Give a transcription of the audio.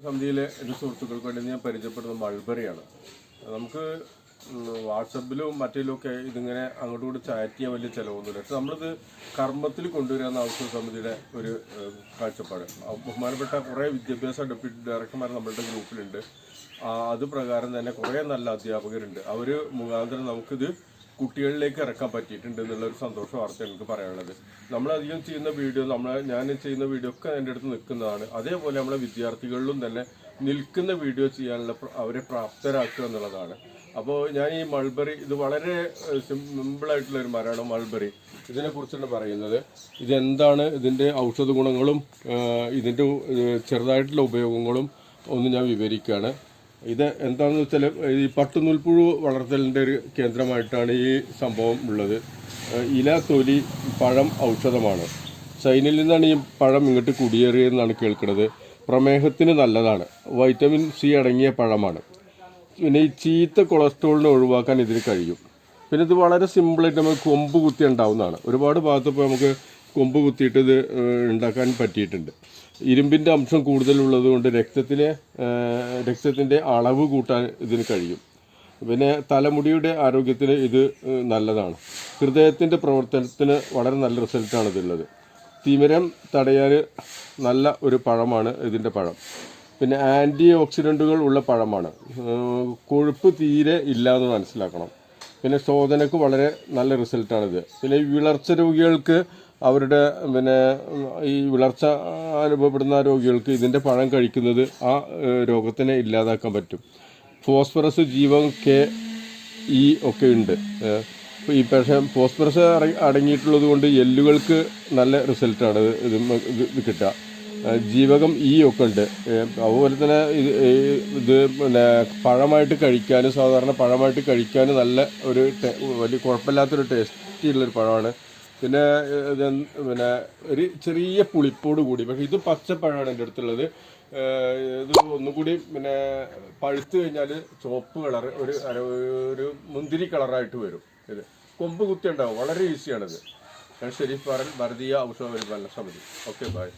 സമിതിയിലെ എൻ്റെ സുഹൃത്തുക്കൾക്ക് വേണ്ടി ഞാൻ പരിചയപ്പെടുന്ന മൾബറിയാണ്. നമുക്ക് വാട്സപ്പിലും മറ്റേലുമൊക്കെ ഇതിങ്ങനെ അങ്ങോട്ടും ഇങ്ങോട്ട് ചാറ്റ് ചെയ്യാൻ വലിയ ചിലവൊന്നുമില്ല. പക്ഷെ നമ്മളിത് കർമ്മത്തിൽ കൊണ്ടുവരാമെന്ന ഔഷധ സമിതിയുടെ ഒരു കാഴ്ചപ്പാട്. ബഹുമാനപ്പെട്ട കുറേ വിദ്യാഭ്യാസ ഡെപ്യൂട്ടി ഡയറക്ടർമാർ നമ്മളുടെ ഗ്രൂപ്പിലുണ്ട്. അത് പ്രകാരം തന്നെ കുറേ നല്ല അധ്യാപകരുണ്ട്. അവർ മുഖാന്തരം നമുക്കിത് കുട്ടികളിലേക്ക് ഇറക്കാൻ പറ്റിയിട്ടുണ്ട് എന്നുള്ളൊരു സന്തോഷ വാർത്ത എനിക്ക് പറയാനുള്ളത്. നമ്മളധികം ചെയ്യുന്ന വീഡിയോ ഞാൻ ചെയ്യുന്ന വീഡിയോ ഒക്കെ എൻ്റെ അടുത്ത് നിൽക്കുന്നതാണ്. അതേപോലെ നമ്മളെ വിദ്യാർത്ഥികളിലും തന്നെ നിൽക്കുന്ന വീഡിയോ ചെയ്യാനുള്ള അവരെ പ്രാപ്തരാക്കുക എന്നുള്ളതാണ്. അപ്പോൾ ഞാൻ ഈ മൾബറി, ഇത് വളരെ സിമ്പിളായിട്ടുള്ളൊരു മരമാണ് മൾബറി. ഇതിനെക്കുറിച്ചാണ് പറയുന്നത്. ഇതെന്താണ്, ഇതിൻ്റെ ഔഷധ ഗുണങ്ങളും ഇതിൻ്റെ ചെറുതായിട്ടുള്ള ഉപയോഗങ്ങളും ഒന്ന് ഞാൻ വിവരിക്കുകയാണ്. ഇത് എന്താണെന്ന് വെച്ചാൽ ഈ പട്ടുനൂൽപ്പുഴു വളർത്തലിൻ്റെ ഒരു കേന്ദ്രമായിട്ടാണ് ഈ സംഭവം ഉള്ളത്. ഇല, തൊലി, പഴം ഔഷധമാണ്. ചൈനയിൽ നിന്നാണ് ഈ പഴം ഇങ്ങോട്ട് കുടിയേറിയതെന്നാണ് കേൾക്കുന്നത്. പ്രമേഹത്തിന് നല്ലതാണ്. വൈറ്റമിൻ സി അടങ്ങിയ പഴമാണ്. പിന്നെ ഈ ചീത്ത കൊളസ്ട്രോളിനെ ഒഴിവാക്കാൻ ഇതിന് കഴിയും. പിന്നെ ഇത് വളരെ സിമ്പിളായിട്ട് നമുക്ക് കൊമ്പ് കുത്തി ഉണ്ടാവുന്നതാണ്. ഒരുപാട് ഭാഗത്ത് ഇപ്പോൾ നമുക്ക് കൊമ്പ് കുത്തിയിട്ട് ഇത് ഉണ്ടാക്കാൻ പറ്റിയിട്ടുണ്ട്. ഇരുമ്പിൻ്റെ അംശം കൂടുതലുള്ളത് കൊണ്ട് രക്തത്തിൻ്റെ അളവ് കൂട്ടാൻ ഇതിന് കഴിയും. പിന്നെ തലമുടിയുടെ ആരോഗ്യത്തിന് ഇത് നല്ലതാണ്. ഹൃദയത്തിൻ്റെ പ്രവർത്തനത്തിന് വളരെ നല്ല റിസൾട്ടാണ് ഇതുള്ളത്. തിമിരം തടയാൻ നല്ല ഒരു പഴമാണ് ഇതിൻ്റെ പഴം. പിന്നെ ആൻറ്റി ഓക്സിഡൻറ്റുകൾ ഉള്ള പഴമാണ്. കൊഴുപ്പ് തീരെ ഇല്ലയെന്ന് മനസ്സിലാക്കണം. പിന്നെ ശോധനയ്ക്ക് വളരെ നല്ല റിസൾട്ടാണിത്. പിന്നെ ഈ വിളർച്ച രോഗികൾക്ക് അവരുടെ ഈ വിളർച്ച അനുഭവപ്പെടുന്ന രോഗികൾക്ക് ഇതിൻ്റെ പഴം കഴിക്കുന്നത് ആ രോഗത്തിനെ ഇല്ലാതാക്കാൻ പറ്റും. ഫോസ്ഫറസ്, ജീവകം കെ, ഇ ഒക്കെ ഉണ്ട്. ഈ പക്ഷേ ഫോസ്ഫറസ് അടങ്ങിയിട്ടുള്ളത് കൊണ്ട് എല്ലുകൾക്ക് നല്ല റിസൾട്ടാണ് ഇത് കിട്ടുക. ജീവകം ഇ ഒക്കെ ഉണ്ട്. അതുപോലെ തന്നെ ഇത് പഴമായിട്ട് കഴിക്കാനും സാധാരണ പഴമായിട്ട് കഴിക്കാനും നല്ല ഒരു വലിയ കുഴപ്പമില്ലാത്തൊരു ടേസ്റ്റിയുള്ളൊരു പഴമാണ്. പിന്നെ ഒരു ചെറിയ പുളിപ്പോട് കൂടി, പക്ഷേ ഇത് പച്ചപ്പഴമാണ് എൻ്റെ അടുത്തുള്ളത്. ഇത് ഒന്നുകൂടി പഴുത്ത് കഴിഞ്ഞാൽ ചുവപ്പ് കളർ, ഒരു മുന്തിരി കളറായിട്ട് വരും. ഇത് കൊമ്പ് കുത്തി ഉണ്ടാവും. വളരെ ഈസിയാണിത്. ഞാൻ ഷെരീഫ് പാറൽ, ഭാരതീയ ഔഷധ പരിപാലന സമിതി. Okay, by.